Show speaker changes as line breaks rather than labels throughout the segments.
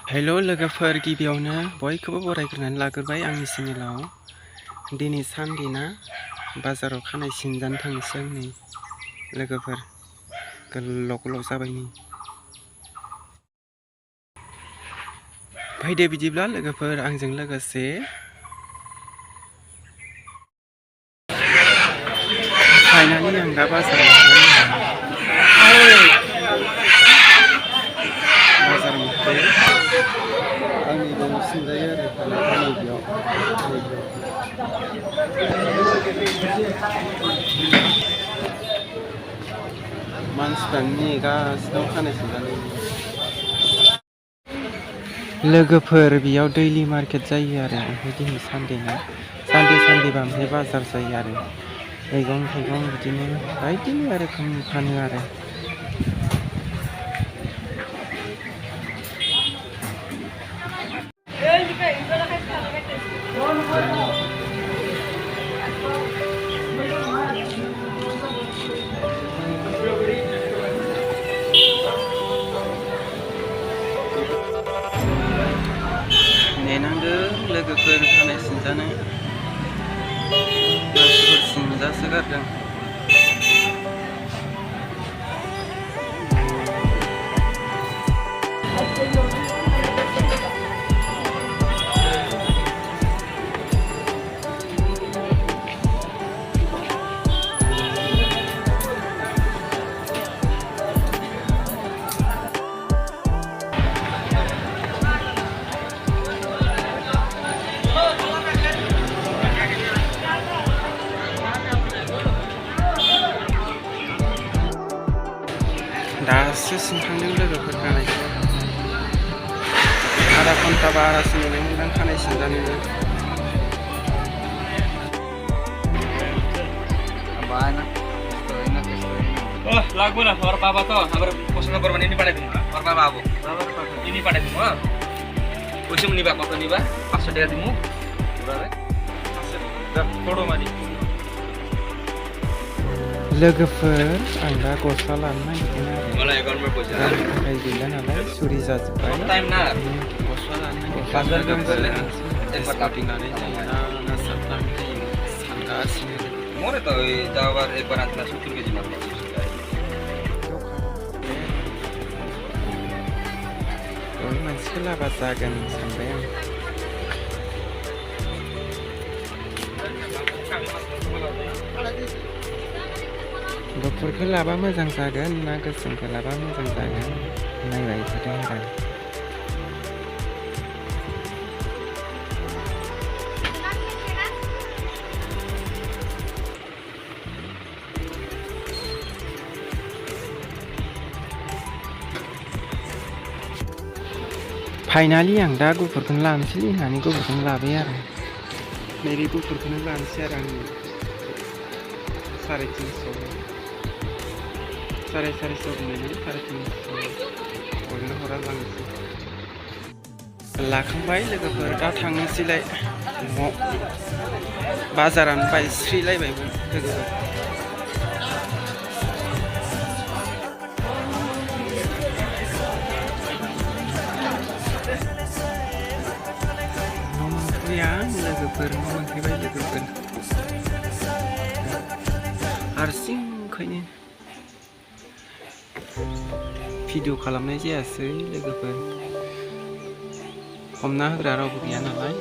हेल' लोगोफोर, गिबियावनो बयखौबो बरायग्रोनानै लाग्रोबाय आंनि चेनेलाव। दिनै सानदेना बाजाराव खानाय सिनजानो थांनोसै आं नै लोगोफोर। गोलाव गोलाव जाबाय नै। फैदो बिदिब्ला लोगोफोर आंजों लोगोसे। फाइनालि आं दा बाजाराव मोनफैबाय। आंनि बेयाव सिनजायो आरो नैबेयाव मानसिफ्रा नेगासिनो खानाय सिनजानो। लोगोफोर बेयाव दैलि मार्केट जायो आरो ओमफ्राय दिनै सानदेना सानदेबा ओमफ्राय बाजार जायो आरो मैगं थाइगं बिदिनो बायदि मैया रोखोमनि फानो आरो। नेनांदों लोगोफोर खानाय सिनजानो, मानसिफोर सिनजासो गारदों। दासो सिनखांदों लोगोफोर खानायखौ। आधा घन्टा बारासो नेनाय मोनदां खानाय सिनजानोनो।
Lagu lah, orang papa tuh, hampir posisi korban ini pada tim, orang papa aku, ini pada tim, usia menibak waktu nibak, pas sudah timu, berapa? Dah, todo mati.
लोगोफोर आं दा गस्ला लानो नागिरदों आरो।
Malah ekor berpojok.
थाखाय गैला नालाय सुरि जाजोब्बाय।
Time ना.
गस्ला लानो नागिरदों।
Pasar gambar.
स्पर्टिंनानै जायोना ना सारनानै जायो सानगासिनो।
Mana tahu jawab ekor antara suku ke mana?
मानसिखौ लाबा जागोन सानबाय आं। गुफुरखौ लाबा मोजां जागोन ना गोसोमखौ लाबा मोजां जागोन नायबाय थादों आरो। फाइनालि आं दा गुफुरखौनो लानोसै होननानै गुफुरखौनो लाबाय आरो। नैबे गुफुरखौनो लानोसै आरो आं 350 450 बुंनायनि 350 हरनो हरा लांनोसै। लाखांबाय लोगोफोर, दा थांनोसैलाय न'आव। बाजारानो बायस्रिलायबायमोन लोगोफोर। लोगोफोर मोनफैबाय लोगोफोर। हारसिंखायनो भिडिअ खालामनाय जायासै लोगोफोर, हमना होग्रा रावबो गैया नालाय।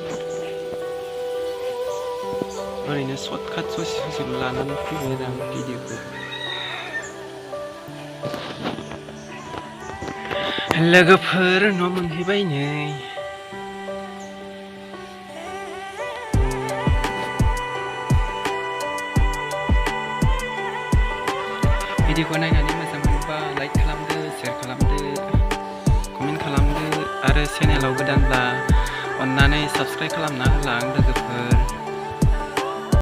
ओरैनो सर्टकाट ससेल' लानानै फैबाय आरो आं भिडिअखौ। लोगोफोर न' मोनहैबाय नै। भिडिअखौ नायनानै मोजां मोनोबा लाइक खालामदो, शेयार खालामदो, कमेन्ट खालामदो आरो चेनेलाव गोदानब्ला अन्नानै साबस्क्राइब खालामना होलां लोगोफोर।